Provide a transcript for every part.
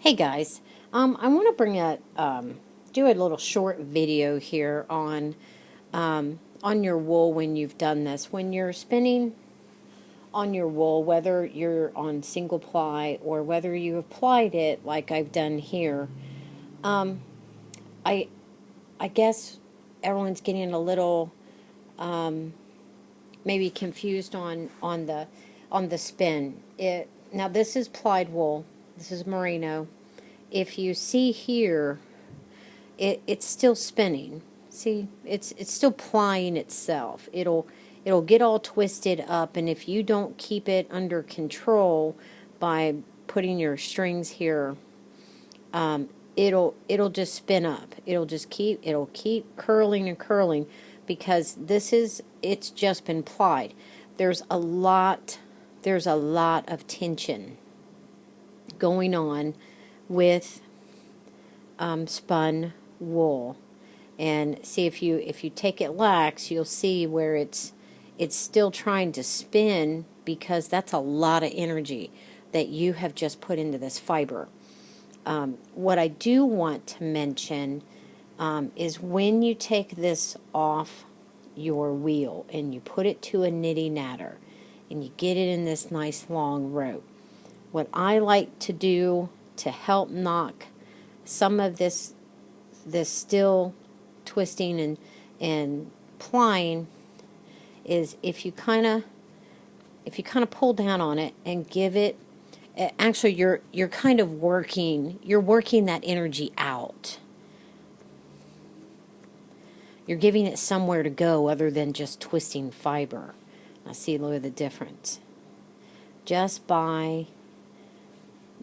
Hey guys, I want to do a little short video here on your wool when you've done this. When you're spinning on your wool, whether you're on single ply or whether you have plied it like I've done here, um, I I guess everyone's getting a little maybe confused on the spin. Now this is plied wool. This is merino. If you see here, it's still spinning. See, it's still plying itself. It'll get all twisted up, and if you don't keep it under control by putting your strings here, it'll just spin up. It'll keep curling and curling because it's just been plied. There's a lot of tension going on with spun wool. And see, if you take it lax, you'll see where it's still trying to spin, because that's a lot of energy that you have just put into this fiber. What I do want to mention is when you take this off your wheel and you put it to a nitty natter and you get it in this nice long rope, what I like to do to help knock some of this still twisting and plying is if you kind of pull down on it and give it, actually you're kind of working that energy out. You're giving it somewhere to go other than just twisting fiber. Now see, look at the difference. Just by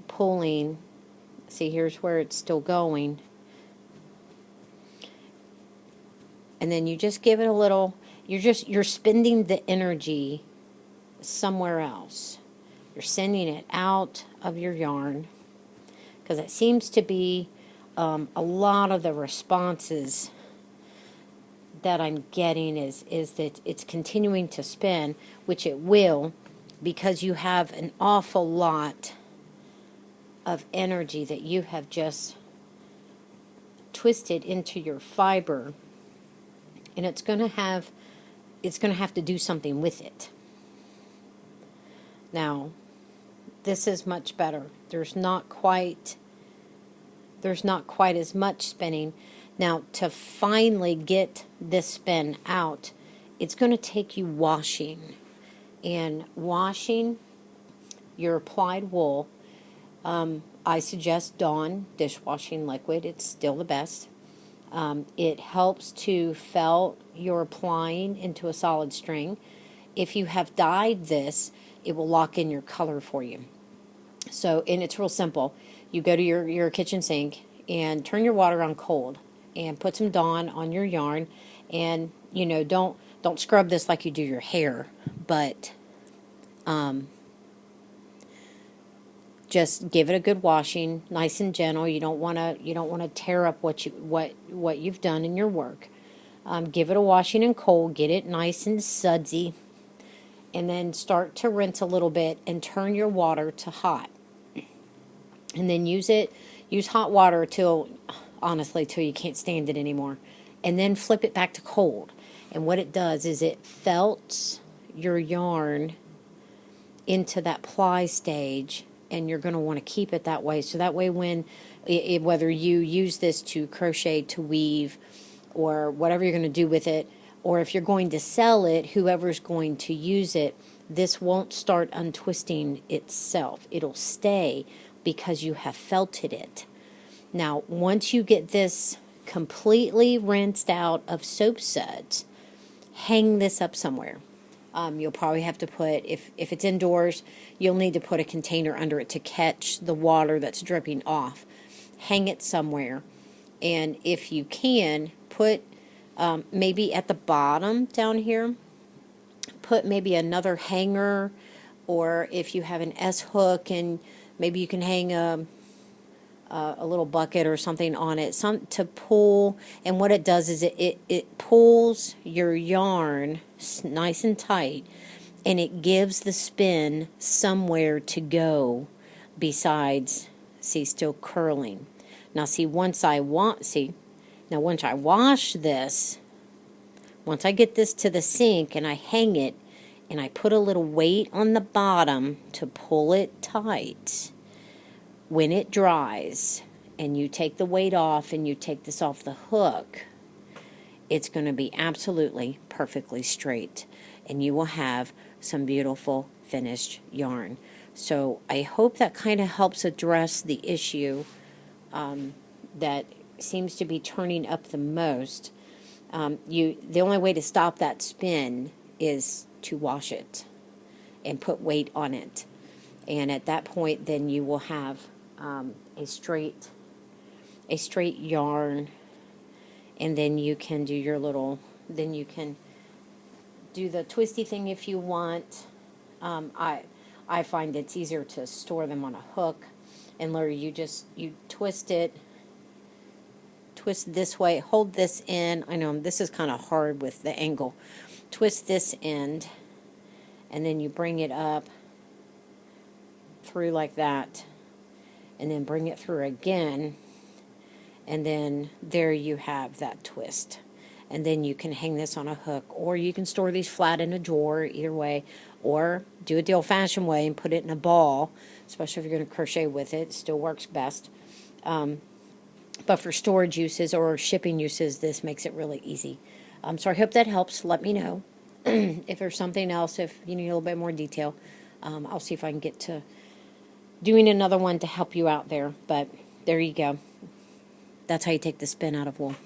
pulling, see, here's where it's still going, and then you just give it a little, you're spending the energy somewhere else. You're sending it out of your yarn, because it seems to be a lot of the responses that I'm getting is that it's continuing to spin, which it will, because you have an awful lot of energy that you have just twisted into your fiber, and it's going to have to do something with it. Now, this is much better. There's not quite as much spinning. Now, to finally get this spin out, it's going to take you washing. And washing your plied wool, I suggest Dawn dishwashing liquid. It's still the best. It helps to felt your plying into a solid string. If you have dyed this, it will lock in your color for you. So, and it's real simple. You go to your kitchen sink and turn your water on cold and put some Dawn on your yarn, and don't scrub this like you do your hair, but just give it a good washing, nice and gentle. You don't want to tear up what you've done in your work. Give it a washing in cold, get it nice and sudsy, and then start to rinse a little bit and turn your water to hot. And then use hot water till you can't stand it anymore. And then flip it back to cold. And what it does is it felts your yarn into that ply stage, and you're going to want to keep it that way. So that way when, whether you use this to crochet, to weave, or whatever you're going to do with it, or if you're going to sell it, whoever's going to use it, this won't start untwisting itself. It'll stay because you have felted it. Now, once you get this completely rinsed out of soap suds, hang this up somewhere. You'll probably have to put, if it's indoors, you'll need to put a container under it to catch the water that's dripping off. Hang it somewhere. And if you can, put maybe at the bottom down here, put maybe another hanger, or if you have an S-hook, and maybe you can hang a little bucket or something on it, to pull. And what it does is it pulls your yarn nice and tight, and it gives the spin somewhere to go besides See, still curling. Now see, once I wash this, once I get this to the sink and I hang it and I put a little weight on the bottom to pull it tight, when it dries and you take the weight off and you take this off the hook, it's going to be absolutely perfectly straight, and you will have some beautiful finished yarn. So I hope that kind of helps address the issue that seems to be turning up the most. The only way to stop that spin is to wash it and put weight on it, and at that point then you will have a straight yarn. And then you can do then you can do the twisty thing if you want. I find it's easier to store them on a hook. And literally you twist it, twist this way, hold this in. I know this is kind of hard with the angle. Twist this end, and then you bring it up through like that. And then bring it through again. And then there you have that twist. And then you can hang this on a hook, or you can store these flat in a drawer, either way, or do it the old-fashioned way and put it in a ball, especially if you're going to crochet with it. It still works best. But for storage uses or shipping uses, this makes it really easy. So I hope that helps. Let me know if there's something else, if you need a little bit more detail. I'll see if I can get to doing another one to help you out there. But there you go. That's how you take the spin out of wool.